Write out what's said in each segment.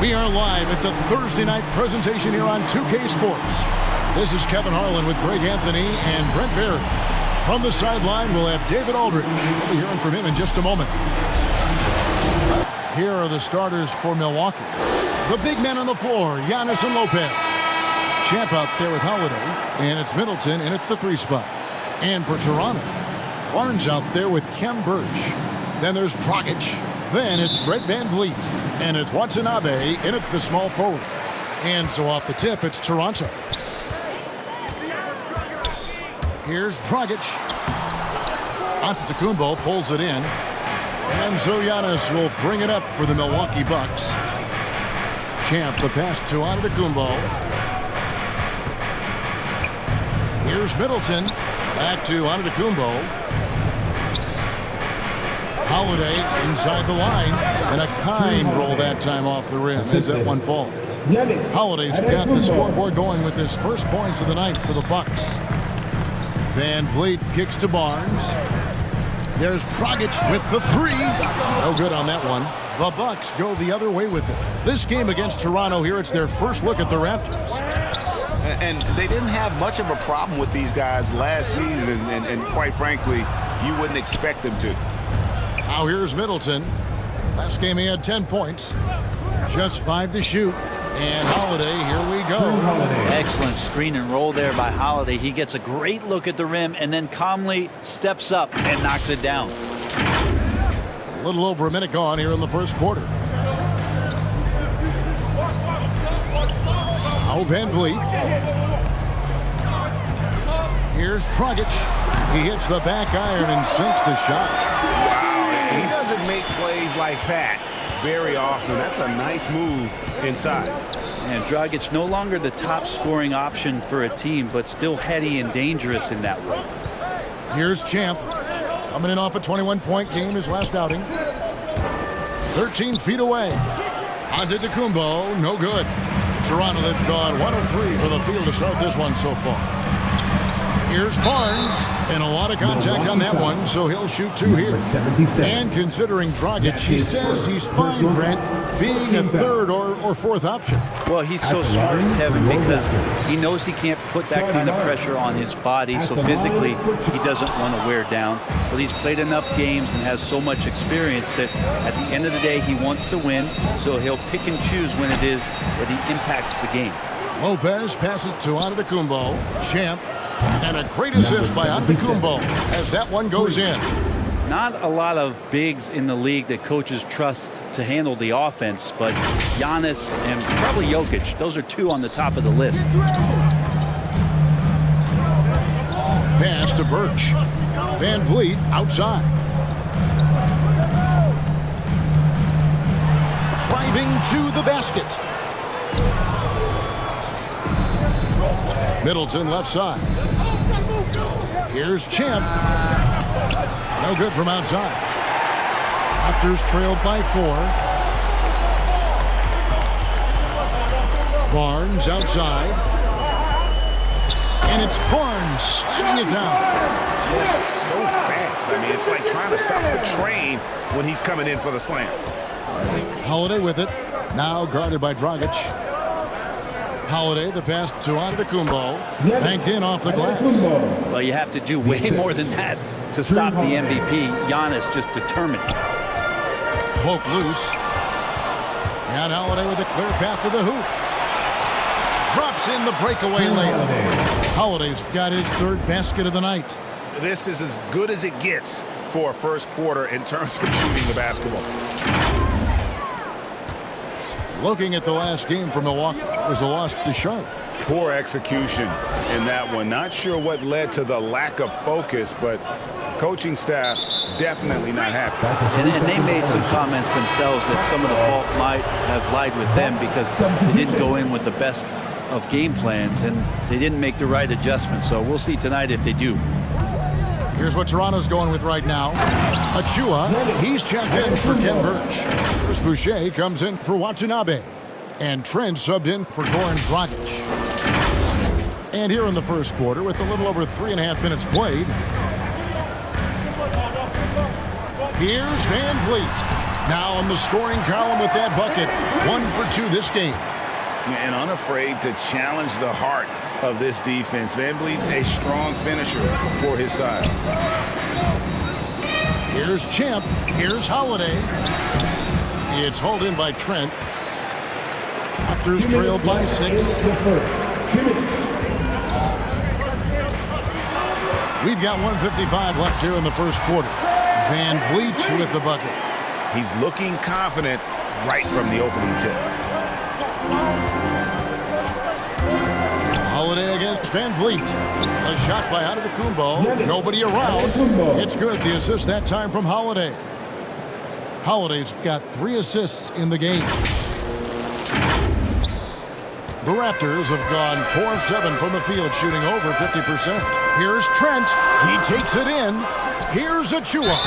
We are live. It's a Thursday night presentation here on 2K Sports. This is Kevin Harlan with Greg Anthony and Brent Barry. From the sideline, we'll have David Aldridge. We'll be hearing from him in just a moment. Here are the starters for Milwaukee. The big men on the floor, Giannis and Lopez. Champ out there with Holiday, and it's Middleton in at the 3 spot. And for Toronto, Barnes out there with Khem Birch. Then there's Dragic. Then it's Fred VanVleet. And it's Watanabe in at the small forward. And so off the tip, it's Toronto. Here's Dragic. Antetokounmpo pulls it in. And so Giannis will bring it up for the Milwaukee Bucks. Champ, the pass to Antetokounmpo. Here's Middleton. Back to Antetokounmpo. Holiday inside the line, and a kind roll that time off the rim as that one falls. Holiday's got the scoreboard going with his first points of the night for the Bucks. VanVleet kicks to Barnes. There's Dragic with the 3. No good on that one. The Bucks go the other way with it. This game against Toronto here, it's their first look at the Raptors. And they didn't have much of a problem with these guys last season, and quite frankly, you wouldn't expect them to. Now here's Middleton. Last game he had 10 points. Just 5 to shoot. And Holiday, here we go. Excellent screen and roll there by Holiday. He gets a great look at the rim and then calmly steps up and knocks it down. A little over a minute gone here in the first quarter. Now VanVleet. Here's Dragic. He hits the back iron and sinks the shot. He doesn't make plays like that very often. That's a nice move inside. And Dragic no longer the top scoring option for a team, but still heady and dangerous in that way. Here's Champ. Coming in off a 21-point game, his last outing. 13 feet away. Antetokounmpo, no good. Toronto, they've gone 1 of 3 for the field to start this one so far. Here's Barnes, and a lot of contact on that one, so he'll shoot 2 here. And considering Dragic, he says he's fine, Brent, being a 3rd or 4th option. Well, he's so smart, Kevin, because he knows he can't put that kind of pressure on his body, so physically he doesn't want to wear down. But he's played enough games and has so much experience that at the end of the day, he wants to win, so he'll pick and choose when it is that he impacts the game. Lopez passes to Antetokounmpo. Champ. And a great assist by Antetokounmpo as that one goes in. Not a lot of bigs in the league that coaches trust to handle the offense, but Giannis and probably Jokic, those are 2 on the top of the list. Pass to Birch. VanVleet outside. Driving to the basket. Middleton left side. Here's Champ. No good from outside. Raptors trailed by 4. Barnes outside. And it's Barnes slamming it down. Just so fast. I mean, it's like trying to stop the train when he's coming in for the slam. Holiday with it. Now guarded by Dragic. Holiday, the pass to Antetokounmpo, banked in off the glass. Well, you have to do way more than that to stop the MVP. Giannis just determined. Poke loose. And Holiday with a clear path to the hoop. Drops in the breakaway layup. Holiday's got his 3rd basket of the night. This is as good as it gets for a first quarter in terms of shooting the basketball. Looking at the last game for Milwaukee, it was a loss to Charlotte. Poor execution in that one. Not sure what led to the lack of focus, but coaching staff definitely not happy. And they made some comments themselves that some of the fault might have lied with them because they didn't go in with the best of game plans and they didn't make the right adjustments. So we'll see tonight if they do. Here's what Toronto's going with right now. Achua, he's checked in for Khem Birch. Chris Boucher comes in for Watanabe. And Trent subbed in for Goran Dragic. And here in the first quarter, with a little over 3.5 minutes played, here's VanVleet. Now in the scoring column with that bucket. 1 for 2 this game. And unafraid to challenge the heart of this defense. VanVleet's a strong finisher for his size. Here's Champ. Here's Holiday. It's hauled in by Trent. Raptors trailed by 6. We've got 1:55 left here in the first quarter. VanVleet with the bucket. He's looking confident right from the opening tip. Holiday against VanVleet. A shot by Antetokounmpo. Nobody around. It's good. The assist that time from Holiday. Holiday's got 3 assists in the game. The Raptors have gone 4 of 7 from the field, shooting over 50%. Here's Trent. He takes it in. Here's Achua.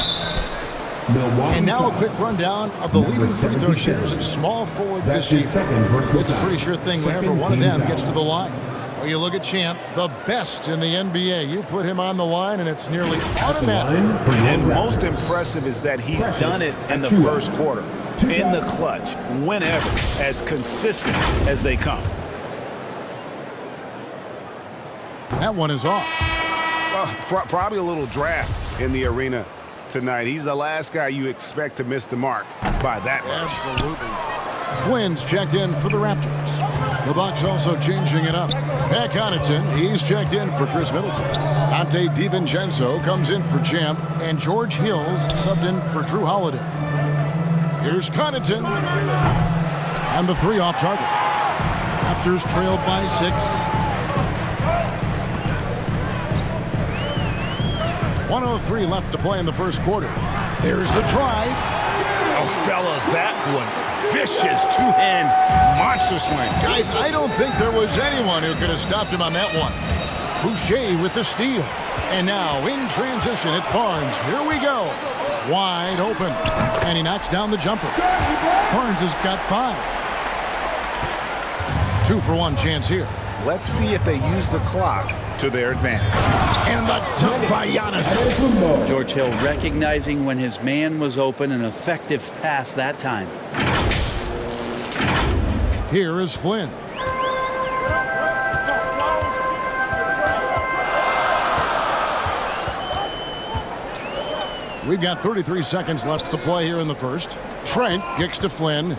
And now a quick rundown of the leading free throw shooters at small forward this year. It's a pretty sure thing whenever one of them gets to the line. Well, you look at Champ, the best in the NBA. You put him on the line, and it's nearly automatic. And most impressive is that he's done it in the first quarter, in the clutch, whenever, as consistent as they come. That one is off. Well, probably a little draft in the arena tonight. He's the last guy you expect to miss the mark by that much. Absolutely. Flynn's checked in for the Raptors. The Bucks also changing it up. Pat Connaughton, he's checked in for Chris Middleton. Dante DiVincenzo comes in for Champ, and George Hills subbed in for Drew Holiday. Here's Connaughton. And the 3 off target. Raptors trailed by 6. 1:03 left to play in the first quarter. There's the drive. Oh, fellas, that was vicious two-hand monster slam. Guys, I don't think there was anyone who could have stopped him on that one. Boucher with the steal. And now in transition, it's Barnes. Here we go. Wide open. And he knocks down the jumper. Barnes has got 5. 2 for 1 chance here. Let's see if they use the clock to their advantage. And the dunk by Giannis. George Hill recognizing when his man was open, an effective pass that time. Here is Flynn. We've got 33 seconds left to play here in the first. Trent kicks to Flynn.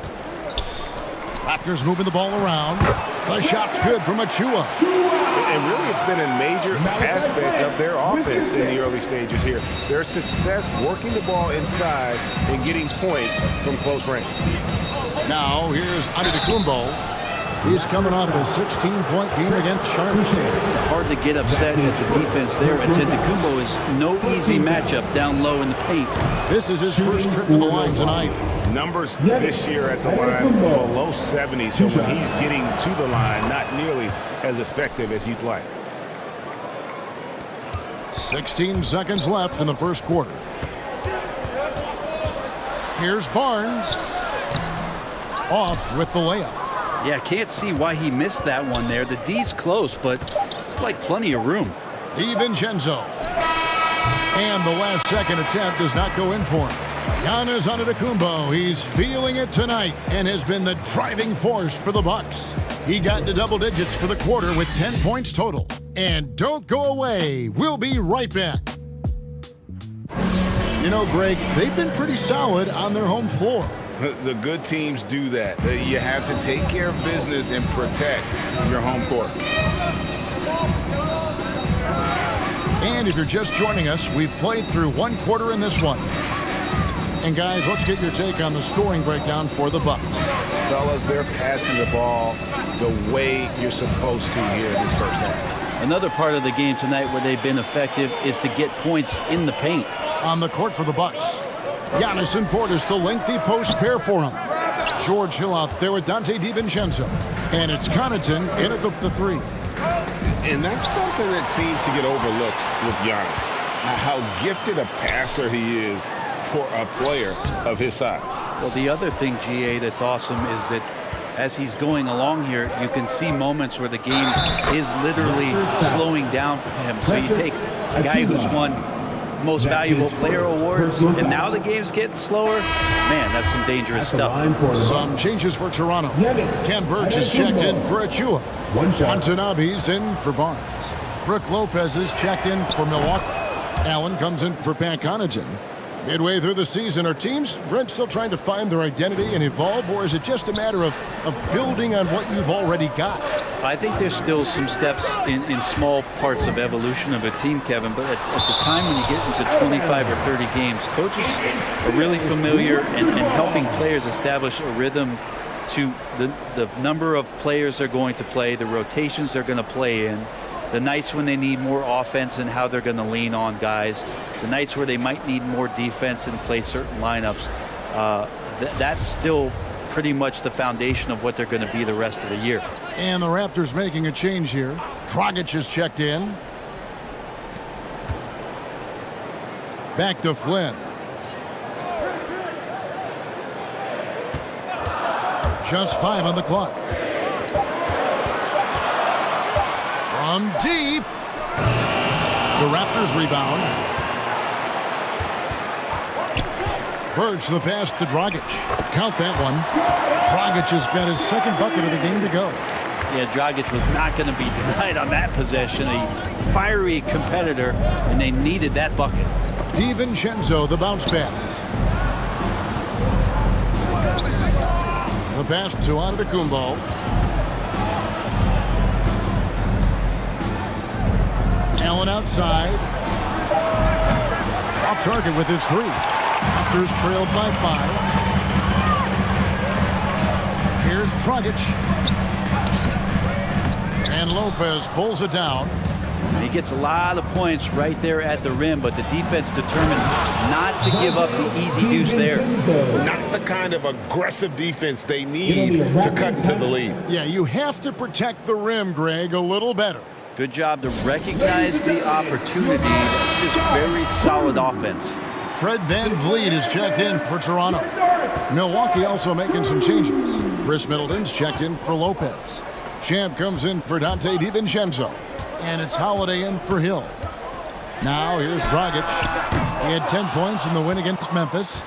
Raptors moving the ball around. The shot's good from Achua. And really, it's been a major aspect of their offense in the early stages here. Their success working the ball inside and getting points from close range. Now, here's Antetokounmpo. He's coming off a 16-point game against Charlotte. Hard to get upset at the defense there. Antetokounmpo is no easy matchup down low in the paint. This is his first trip to the line tonight. Numbers this year at the line below 70, so when he's getting to the line, not nearly as effective as you'd like. 16 seconds left in the first quarter. Here's Barnes. Off with the layup. Yeah, can't see why he missed that one there. The D's close, but like plenty of room. DiVincenzo. And the last second attempt does not go in for him. Giannis Antetokounmpo, he's feeling it tonight and has been the driving force for the Bucks. He got into double digits for the quarter with 10 points total. And don't go away. We'll be right back. You know, Greg, they've been pretty solid on their home floor. The good teams do that. You have to take care of business and protect your home court. And if you're just joining us, we've played through one quarter in this one. And guys, let's get your take on the scoring breakdown for the Bucks. Fellas, they're passing the ball the way you're supposed to here in this first half. Another part of the game tonight where they've been effective is to get points in the paint. On the court for the Bucks, Giannis and Portis, the lengthy post pair for him. George Hill out there with Dante DiVincenzo. And it's Connaughton in at the 3. And that's something that seems to get overlooked with Giannis. How gifted a passer he is for a player of his size. Well, the other thing, GA, that's awesome is that as he's going along here, you can see moments where the game is literally slowing down for him. So you take a guy who's won most valuable player awards, and now the game's getting slower. Man, that's some dangerous stuff. Some changes for Toronto. Ken Burch is checked in for Achua. Watanabe's in for Barnes. Brook Lopez is checked in for Milwaukee. Allen comes in for Pat Connaughton. Midway through the season, are teams, Brent, still trying to find their identity and evolve, or is it just a matter of building on what you've already got? I think there's still some steps in small parts of evolution of a team, Kevin, but at the time when you get into 25 or 30 games, coaches are really familiar and helping players establish a rhythm to the number of players they're going to play, the rotations they're going to play in, the nights when they need more offense and how they're going to lean on guys, the nights where they might need more defense and play certain lineups. That's still pretty much the foundation of what they're going to be the rest of the year. And the Raptors making a change here. Dragic is checked in. Back to Flynn. Just 5 on the clock. From deep. The Raptors rebound. Burch the pass to Dragic. Count that one. Dragic has got his second bucket of the game to go. Yeah, Dragic was not going to be denied on that possession. A fiery competitor, and they needed that bucket. DiVincenzo, the bounce pass. The pass to Antetokounmpo. Allen outside. Off target with his 3. Raptors trailed by 5. Here's Dragic. And Lopez pulls it down. He gets a lot of points right there at the rim, but the defense determined not to give up the easy deuce there. Not the kind of aggressive defense they need to cut into the lead. Yeah, you have to protect the rim, Greg, a little better. Good job to recognize the opportunity. That's just very solid offense. Fred VanVleet is checked in for Toronto. Milwaukee also making some changes. Chris Middleton's checked in for Lopez. Champ comes in for Dante DiVincenzo. And it's Holiday in for Hill. Now here's Dragic. He had 10 points in the win against Memphis.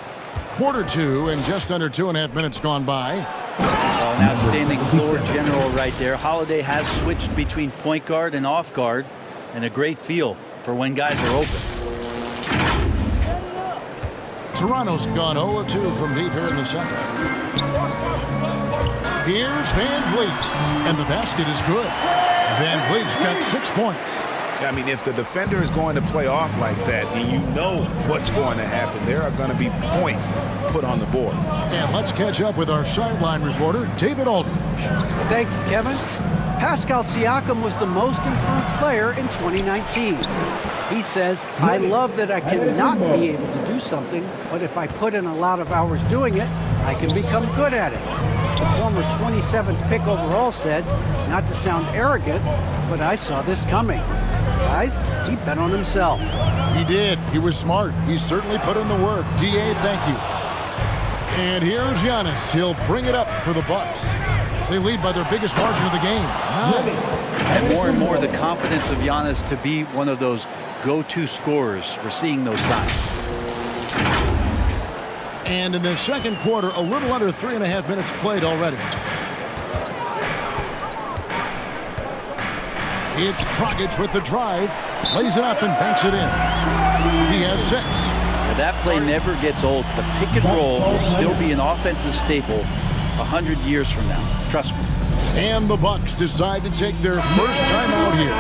Quarter 2 and just under 2.5 minutes gone by. Well, an outstanding floor general right there. Holiday has switched between point guard and off guard, and a great feel for when guys are open. Toronto's gone 0-2 from deep here in the second. Here's VanVleet, and the basket is good. VanVleet's got 6 points. I mean, if the defender is going to play off like that, then you know what's going to happen. There are going to be points put on the board. And let's catch up with our sideline reporter, David Aldridge. Thank you, Kevin. Pascal Siakam was the most improved player in 2019. He says, I love that I cannot be able to do something, but if I put in a lot of hours doing it, I can become good at it. The former 27th pick overall said, not to sound arrogant, but I saw this coming. Guys, he bet on himself. He did. He was smart. He certainly put in the work. DA, thank you. And here's Giannis. He'll bring it up for the Bucks. They lead by their biggest margin of the game. 9. And more, the confidence of Giannis to be one of those go-to scorers. We're seeing those signs. And in the second quarter, a little under 3.5 minutes played already. It's Dragic with the drive. Lays it up and banks it in. He has 6. Now that play never gets old. The pick and roll will still be an offensive staple 100 years from now. Trust me. And the Bucks decide to take their first time out here.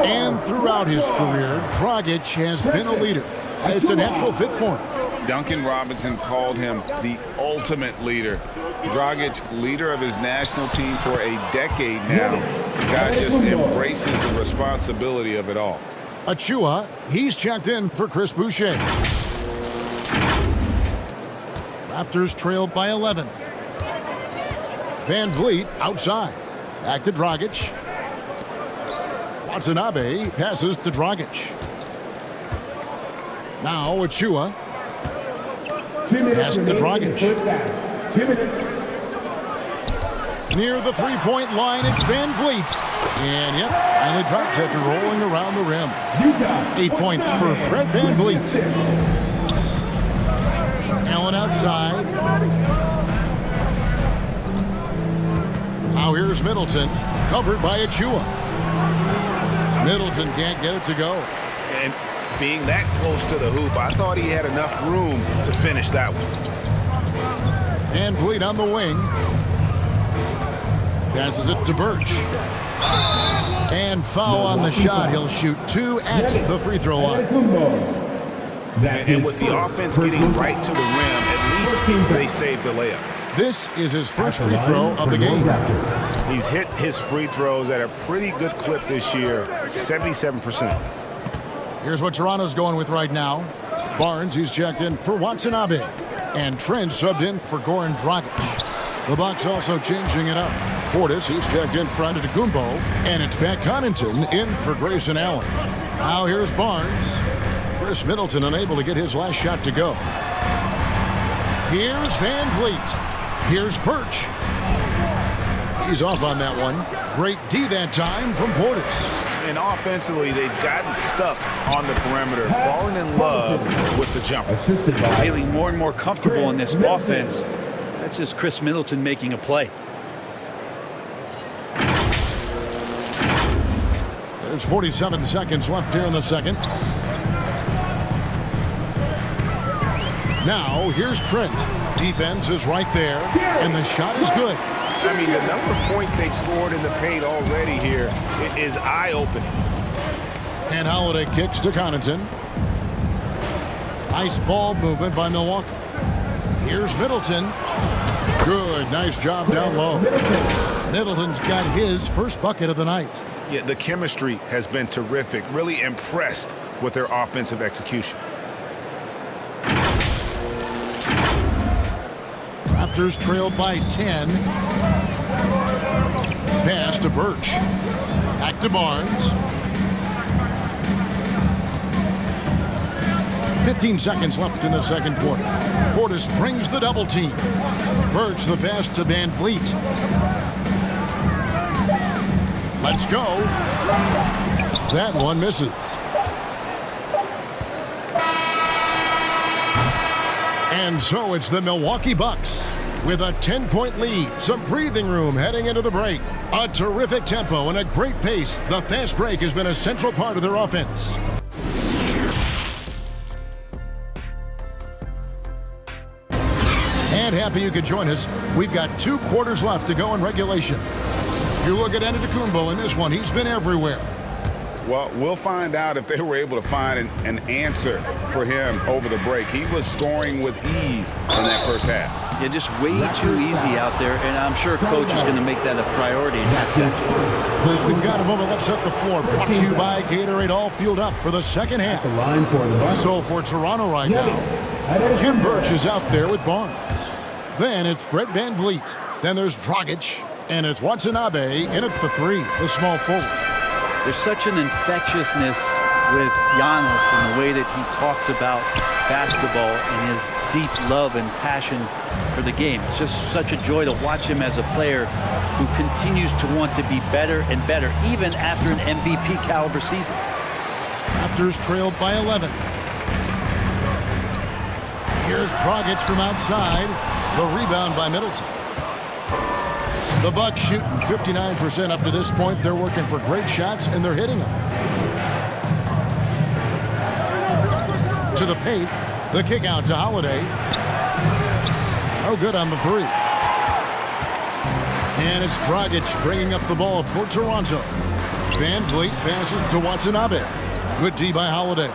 And throughout his career, Dragic has been a leader. It's a natural fit for him. Duncan Robinson called him the ultimate leader. Dragic, leader of his national team for a decade now. The guy just embraces the responsibility of it all. Achua, he's checked in for Chris Boucher. Raptors trailed by 11. VanVleet outside. Back to Dragic. Watanabe passes to Dragic. Now Achua. Pass to Dragic. Near the three-point line, it's Van Vliet. And yep, finally drops after rolling around the rim. 8 points for Fred Van Vliet. Allen outside. Now here's Middleton, covered by Achua. Middleton can't get it to go. And being that close to the hoop, I thought he had enough room to finish that one. Van Vliet on the wing. Passes it to Birch. And foul on the shot. He'll shoot 2 at the free throw line. And with the offense getting right to the rim, at least they saved the layup. This is his first free throw of the game. He's hit his free throws at a pretty good clip this year, 77%. Here's what Toronto's going with right now. Barnes, he's checked in for Watanabe. And Trent subbed in for Goran Dragic. The Bucks also changing it up. Portis, he's checked in for Antetokounmpo. And it's Pat Connaughton in for Grayson Allen. Now here's Barnes. Chris Middleton unable to get his last shot to go. Here's Van Vliet. Here's Birch. He's off on that one. Great D that time from Portis. And offensively, they've gotten stuck on the perimeter, falling in love with the jumper. Feeling more and more comfortable in this offense. That's just Chris Middleton making a play. There's 47 seconds left here in the second. Now, here's Trent. Defense is right there, and the shot is good. I mean, the number of points they've scored in the paint already here is eye-opening. And Holiday kicks to Connaughton. Nice ball movement by Milwaukee. Here's Middleton. Good, nice job down low. Middleton's got his first bucket of the night. Yeah, the chemistry has been terrific. Really impressed with their offensive execution. Raptors trailed by 10. Pass to Birch. Back to Barnes. 15 seconds left in the second quarter. Portis brings the double team. Birch the pass to Van Vliet. Let's go. That one misses. And so it's the Milwaukee Bucks with a 10-point lead, some breathing room heading into the break. A terrific tempo and a great pace. The fast break has been a central part of their offense. And happy you could join us. We've got 2 quarters left to go in regulation. You look at Antetokounmpo in this one. He's been everywhere. Well, we'll find out if they were able to find an answer for him over the break. He was scoring with ease in that first half. Yeah, just way too easy out there, and I'm sure coach is going to make that a priority in halftime. We've got a moment. Let's set the floor. Brought to you by Gatorade, all fueled up for the second half. So for Toronto right now, Kim Birch is out there with Barnes. Then it's Fred Van Vliet. Then there's Dragic, and it's Watanabe in at the 3, the small forward. There's such an infectiousness with Giannis and the way that he talks about basketball and his deep love and passion for the game. It's just such a joy to watch him as a player who continues to want to be better and better, even after an MVP caliber season. Raptors trailed by 11. Here's Dragic from outside. The rebound by Middleton. The Bucks shooting 59% up to this point. They're working for great shots, and they're hitting them. To the paint. The kick out to Holiday. No good on the 3. And it's Dragic bringing up the ball for Toronto. Van Vliet passes to Watanabe. Good D by Holiday.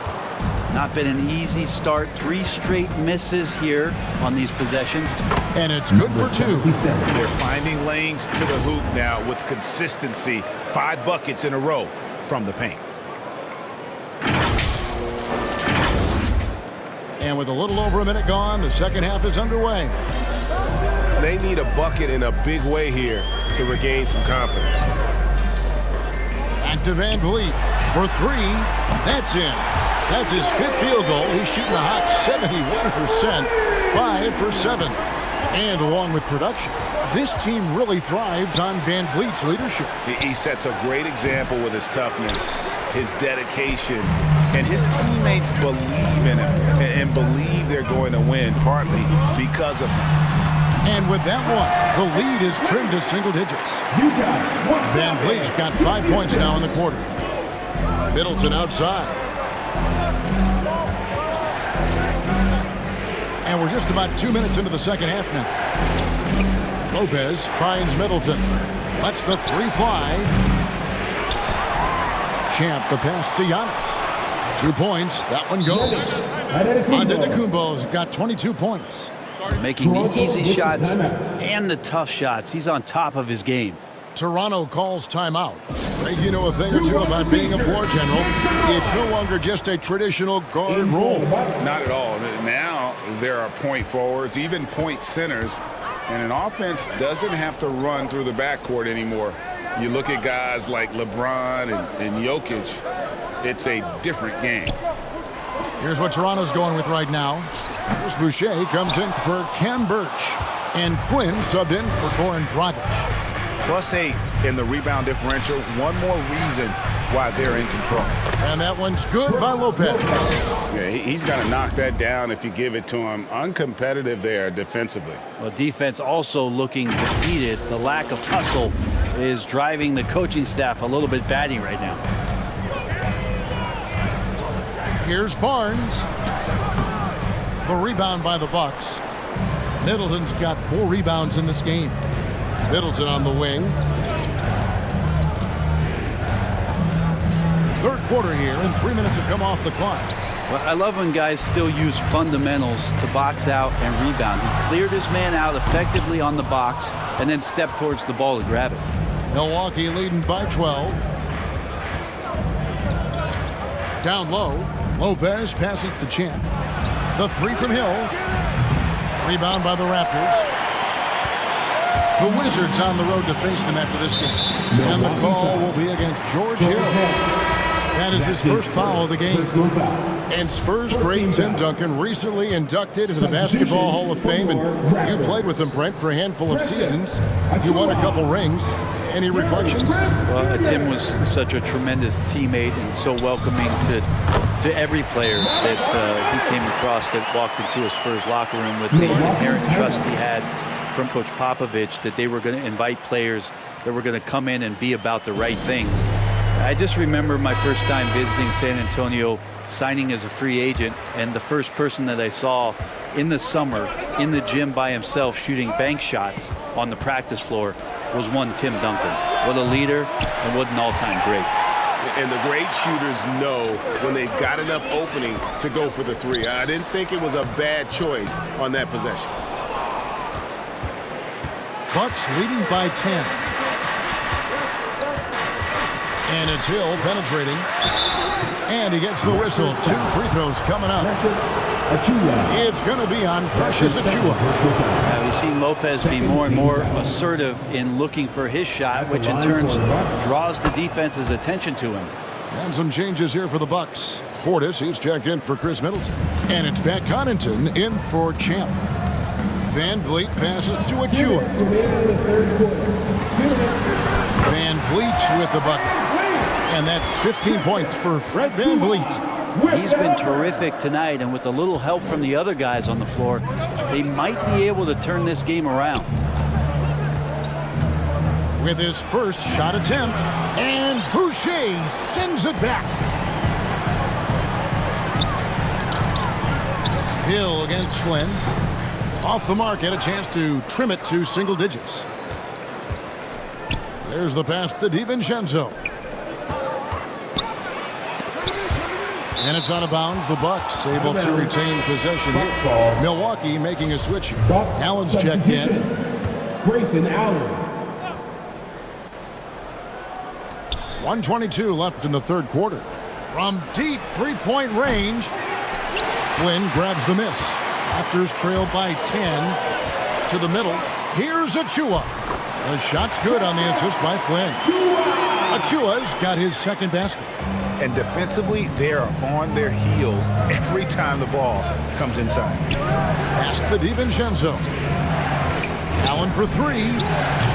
Not been an easy start. 3 straight misses here on these possessions. And it's good for 2. They're finding lanes to the hoop now with consistency. 5 buckets in a row from the paint. And with a little over a minute gone, the second half is underway. They need a bucket in a big way here to regain some confidence. Back to Van Vliet for 3. That's in. That's his 5th field goal. He's shooting a hot 71%, 5 for 7. And along with production, this team really thrives on Van Vliet's leadership. He sets a great example with his toughness, his dedication, and his teammates believe in him and believe they're going to win, partly because of him. And with that one, the lead is trimmed to single digits. Van Vliet's got 5 points now in the quarter. Middleton outside. And we're just about 2 minutes into the second half now. Lopez finds Middleton. Lets the three fly. Champ the pass to Giannis. 2 points. That one goes. Antetokounmpo's got 22 points. Making the easy shots and the tough shots. He's on top of his game. Toronto calls timeout. You know a thing or two about being a floor general. It's no longer just a traditional guard role. Not at all. Now there are point forwards, even point centers, and an offense doesn't have to run through the backcourt anymore. You look at guys like LeBron and Jokic, it's a different game. Here's what Toronto's going with right now. Here's Boucher comes in for Ken Birch. And Flynn subbed in for Goran Dragic. +8 in the rebound differential. One more reason why they're in control. And that one's good by Lopez. Yeah, he's got to knock that down if you give it to him. Uncompetitive there defensively. Well, defense also looking defeated. The lack of hustle is driving the coaching staff a little bit batty right now. Here's Barnes. The rebound by the Bucks. Middleton's got 4 rebounds in this game. Middleton on the wing. Third quarter here, and 3 minutes have come off the clock. Well, I love when guys still use fundamentals to box out and rebound. He cleared his man out effectively on the box and then stepped towards the ball to grab it. Milwaukee leading by 12. Down low, Lopez passes to Champ. The three from Hill. Rebound by the Raptors. The Wizards on the road to face them after this game. And the call will be against George Hill. That is his first foul of the game. And Spurs great Tim Duncan recently inducted into the Basketball Hall of Fame. And you played with him, Brent, for a handful of seasons. You won a couple rings. Any reflections? Well, Tim was such a tremendous teammate and so welcoming to every player that he came across that walked into a Spurs locker room with the inherent trust he had from Coach Popovich that they were going to invite players that were going to come in and be about the right things. I just remember my first time visiting San Antonio, signing as a free agent, and the first person that I saw in the summer in the gym by himself shooting bank shots on the practice floor was one Tim Duncan. What a leader and what an all-time great. And the great shooters know when they've got enough opening to go for the three. I didn't think it was a bad choice on that possession. Bucks leading by 10. And it's Hill penetrating. And he gets the whistle. 2 free throws coming up. It's going to be on Precious Achiuwa. We've seen Lopez be more and more assertive in looking for his shot, which in turn draws the defense's attention to him. And some changes here for the Bucks. Portis, he's checked in for Chris Middleton. And it's Pat Connaughton in for Champ. Van Vliet passes to Achiuwa. Van Vliet with the bucket. And that's 15 points for Fred Van Vliet. He's been terrific tonight, and with a little help from the other guys on the floor, they might be able to turn this game around. With his first shot attempt, and Boucher sends it back. Hill against Flynn. Off the mark, had a chance to trim it to single digits. There's the pass to DiVincenzo. And it's out of bounds. The Bucks able to retain possession here. Milwaukee making a switch here. Allen's checked in. Grayson Allen. 1:22 left in the third quarter. From deep three-point range, Flynn grabs the miss. Raptors trail by 10 to the middle. Here's Achiuwa. The shot's good on the assist by Flynn. Achiuwa's got his second basket. And defensively, they are on their heels every time the ball comes inside. Pass to DiVincenzo. Allen for three.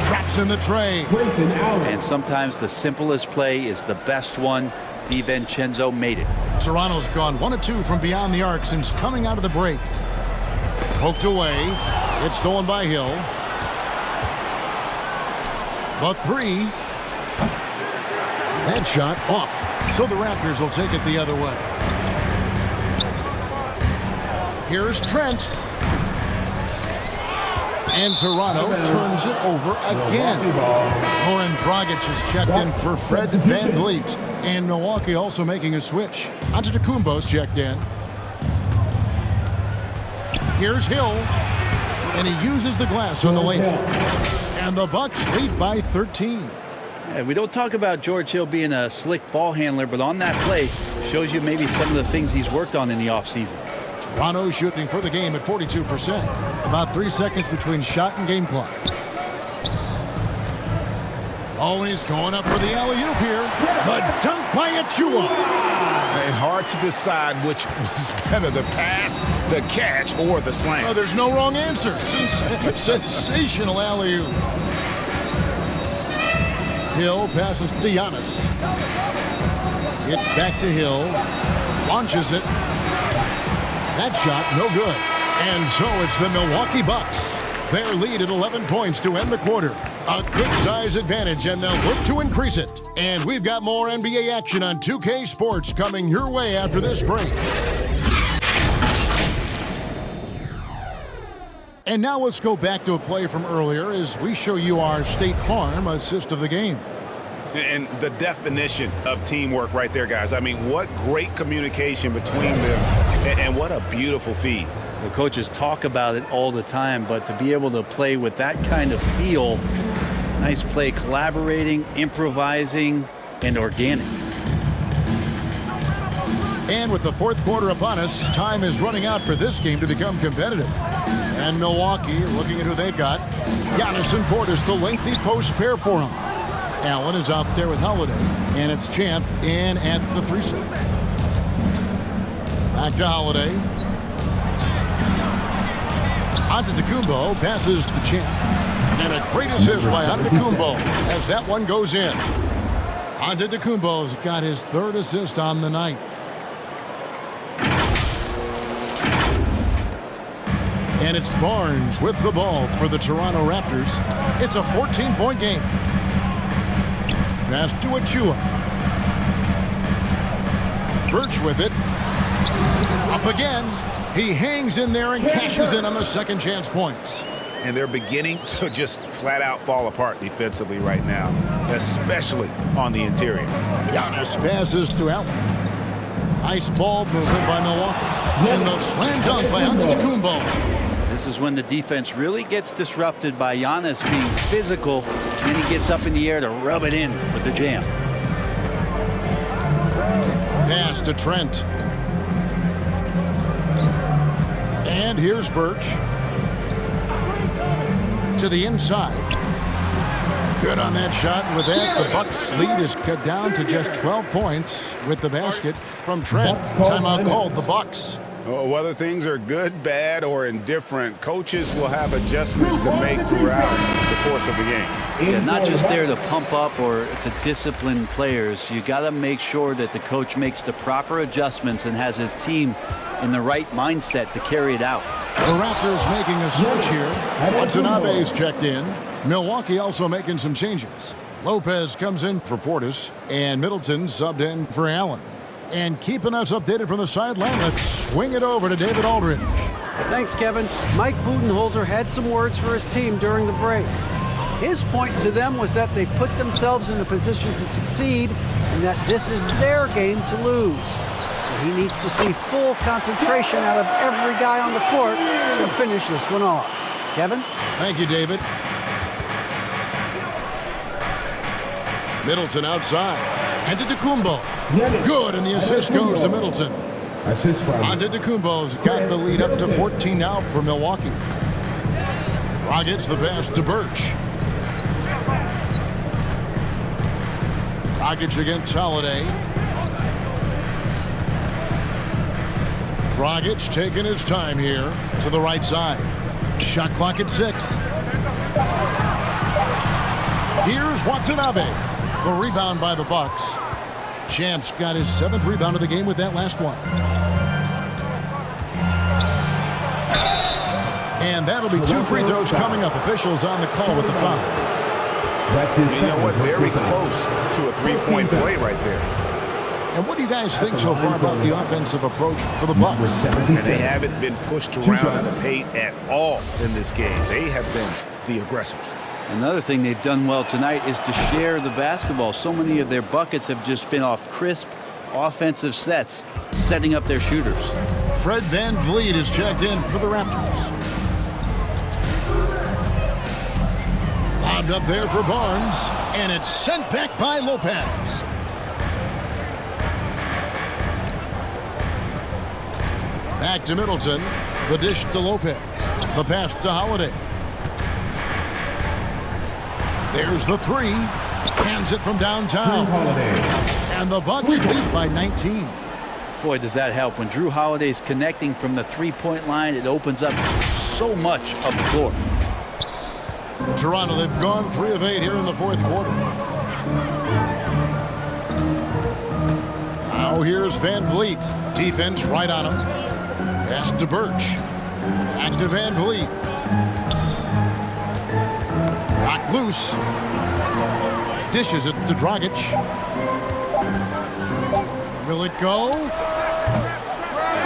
Traps in the tray. Grayson Allen. And sometimes the simplest play is the best one. DiVincenzo made it. Toronto's gone 1 of 2 from beyond the arc since coming out of the break. Poked away. It's stolen by Hill. The three. That shot off. So the Raptors will take it the other way. Here's Trent. And Toronto turns it over again. Goran Dragic is checked in for Fred VanVleet. And Milwaukee also making a switch. Antetokounmpo's checked in. Here's Hill. And he uses the glass on the layup. And the Bucks lead by 13. Yeah, we don't talk about George Hill being a slick ball handler, but on that play, shows you maybe some of the things he's worked on in the offseason. Toronto shooting for the game at 42%. About 3 seconds between shot and game clock. Always going up for the alley-oop here. The dunk by Achua. And hard to decide which was better, the pass, the catch, or the slam. Oh, there's no wrong answer. Sensational alley-oop. Hill passes to Giannis. It's back to Hill. Launches it. That shot, no good. And so it's the Milwaukee Bucks. Their lead at 11 points to end the quarter. A good size advantage, and they'll look to increase it. And we've got more NBA action on 2K Sports coming your way after this break. And now let's go back to a play from earlier as we show you our State Farm assist of the game. And the definition of teamwork right there, guys. I mean, what great communication between them, and what a beautiful feed. The coaches talk about it all the time, but to be able to play with that kind of feel, nice play, collaborating, improvising, and organic. And with the fourth quarter upon us, time is running out for this game to become competitive. And Milwaukee, looking at who they've got, Giannis and Portis, the lengthy post pair for him. Allen is out there with Holiday, and it's Champ in at the 3-set. Back to Holiday. Antetokounmpo passes to Champ. And a great assist by Antetokounmpo as that one goes in. Antetokounmpo's got his third assist on the night. And it's Barnes with the ball for the Toronto Raptors. It's a 14-point game. Pass to Achua. Birch with it. Up again. He hangs in there and cashes in on the second chance points. And they're beginning to just flat out fall apart defensively right now, especially on the interior. Giannis passes to Allen. Nice ball movement by Milwaukee. And the slam dunk by Antetokounmpo. This is when the defense really gets disrupted by Giannis being physical, and he gets up in the air to rub it in with the jam. Pass to Trent. And here's Birch. To the inside. Good on that shot. And with that, the Bucks lead is cut down to just 12 points with the basket from Trent. Timeout called the Bucks. Whether things are good, bad, or indifferent, coaches will have adjustments to make throughout the course of the game. Yeah, not just there to pump up or to discipline players. You got to make sure that the coach makes the proper adjustments and has his team in the right mindset to carry it out. The Raptors making a switch here. Watanabe's checked in. Milwaukee also making some changes. Lopez comes in for Portis, and Middleton subbed in for Allen. And keeping us updated from the sideline, let's swing it over to David Aldridge. Thanks, Kevin. Mike Budenholzer had some words for his team during the break. His point to them was that they put themselves in a position to succeed and that this is their game to lose. So he needs to see full concentration out of every guy on the court to finish this one off. Kevin? Thank you, David. Middleton outside. Antetokounmpo. Good, and the assist goes to Middleton. Assist from Antetokounmpo's got the lead up to 14 now for Milwaukee. Dragic the pass to Birch. Dragic against Holiday. Dragic taking his time here to the right side. Shot clock at 6. Here's Watanabe. The rebound by the Bucks. Champ's got his 7th rebound of the game with that last one. And that'll be 2 free throws coming up. Officials on the call with the foul. You know what? Very close to a three-point play right there. And what do you guys think so far about the offensive approach for the Bucks? And they haven't been pushed around in the paint at all in this game. They have been the aggressors. Another thing they've done well tonight is to share the basketball. So many of their buckets have just been off crisp offensive sets, setting up their shooters. Fred VanVleet is checked in for the Raptors. Lobbed up there for Barnes, and it's sent back by Lopez. Back to Middleton. The dish to Lopez. The pass to Holiday. There's the 3. Hands it from downtown. And the Bucks lead by 19. Boy, does that help. When Drew Holiday's connecting from the three-point line, it opens up so much of the floor. Toronto, they've gone 3 of 8 here in the 4th quarter. Now here's VanVleet. Defense right on him. Pass to Birch. Back to VanVleet. Knocked loose. Dishes it to Dragic. Will it go?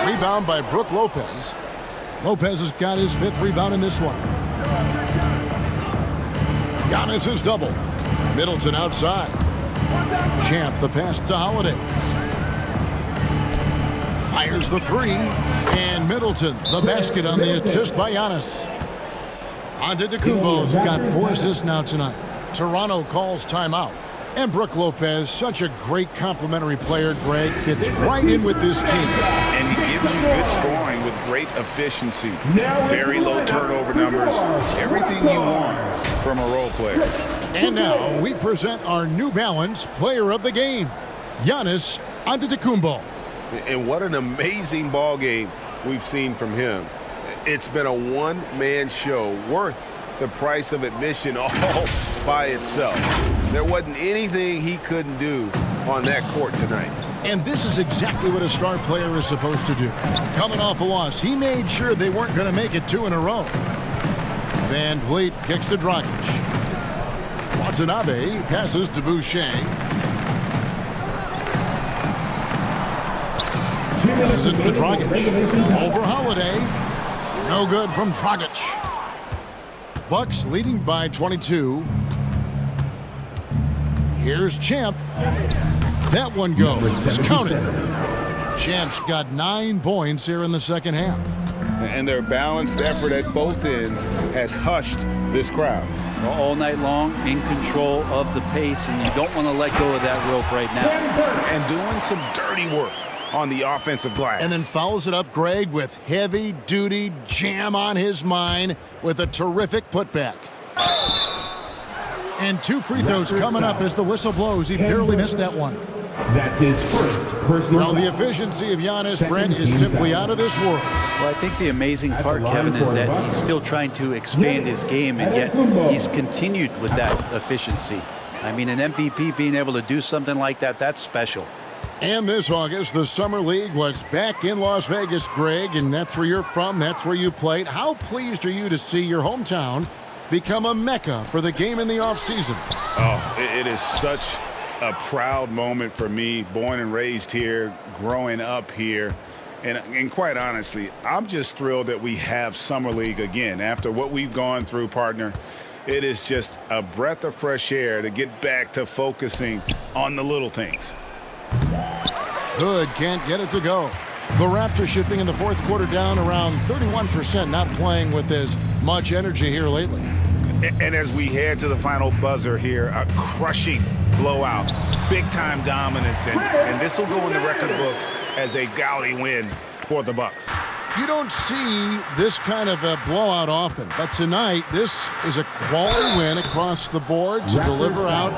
Rebound by Brook Lopez. Lopez has got his 5th rebound in this one. Giannis is double. Middleton outside. Champ the pass to Holiday. Fires the 3. And Middleton the basket on the assist by Giannis. Antetokounmpo's got 4 assists now tonight. Toronto calls timeout. And Brook Lopez, such a great complimentary player, Greg, fits right in with this team. And he gives you good scoring with great efficiency. Very low turnover numbers. Everything you want from a role player. And now we present our New Balance player of the game, Giannis Antetokounmpo. And what an amazing ball game we've seen from him. It's been a one-man show worth the price of admission all by itself. There wasn't anything he couldn't do on that court tonight. And this is exactly what a star player is supposed to do. Coming off a loss, he made sure they weren't going to make it 2 in a row. VanVleet kicks to Dragic. Watanabe passes to Boucher. Passes it to Dragic. Over Holiday. No good from Dragic. Bucks leading by 22. Here's Champ. That one goes. Counted. Champ's got 9 points here in the second half. And their balanced effort at both ends has hushed this crowd. All night long, in control of the pace, and you don't want to let go of that rope right now. And doing some dirty work on the offensive glass. And then fouls it up, Greg, with heavy-duty jam on his mind with a terrific putback. And 2 free throws coming up as the whistle blows. He barely missed that one. That's his first personal. Well, the efficiency of Giannis, Brent, is simply out of this world. Well, I think the amazing part, Kevin, is that he's still trying to expand his game, and yet he's continued with that efficiency. I mean, an MVP being able to do something like that, that's special. And this August, the Summer League was back in Las Vegas, Greg, and that's where you're from, that's where you played. How pleased are you to see your hometown become a mecca for the game in the offseason? Oh, it is such a proud moment for me, born and raised here, growing up here. And quite honestly, I'm just thrilled that we have Summer League again. After what we've gone through, partner, it is just a breath of fresh air to get back to focusing on the little things. Hood can't get it to go. The Raptors shipping in the 4th quarter down around 31%, not playing with as much energy here lately. And as we head to the final buzzer here, a crushing blowout, big-time dominance, and this will go in the record books as a gaudy win for the Bucks. You don't see this kind of a blowout often, but tonight this is a quality win across the board to deliver out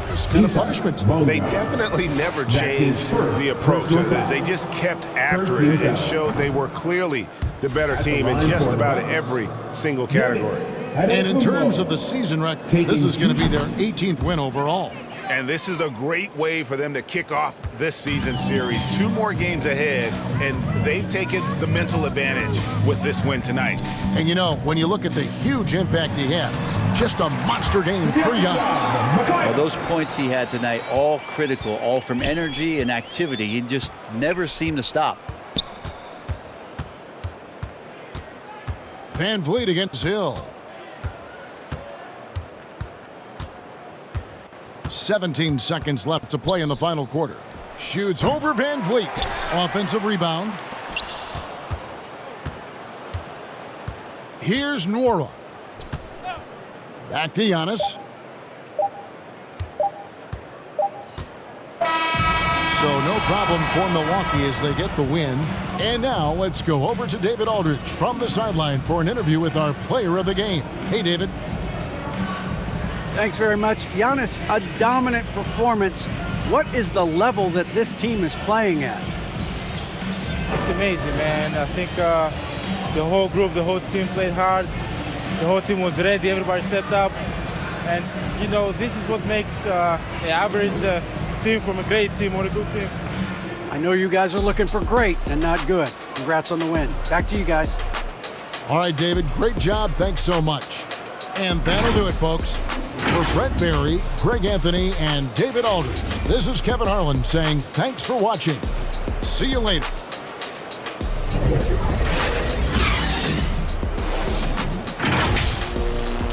this kind of punishment. They definitely never changed the approach. They just kept after it and showed they were clearly the better team in just about every single category. And in terms of the season record, this is going to be their 18th win overall. And this is a great way for them to kick off this season series. 2 more games ahead, and they've taken the mental advantage with this win tonight. And you know, when you look at the huge impact he had, just a monster game for Giannis. Well, those points he had tonight, all critical, all from energy and activity. He just never seemed to stop. Van Vliet against Hill. 17 seconds left to play in the final quarter. Shoots over Van Vliet. Offensive rebound. Here's Nwora. Back to Giannis. So no problem for Milwaukee as they get the win. And now let's go over to David Aldridge from the sideline for an interview with our player of the game. Hey, David. Thanks very much. Giannis, a dominant performance. What is the level that this team is playing at? It's amazing, man. I think the whole group, the whole team played hard. The whole team was ready. Everybody stepped up. And, you know, this is what makes the average team from a great team or a good team. I know you guys are looking for great and not good. Congrats on the win. Back to you guys. All right, David, great job. Thanks so much. And that'll do it, folks. For Brett Barry, Greg Anthony, and David Aldridge, this is Kevin Harlan saying thanks for watching. See you later.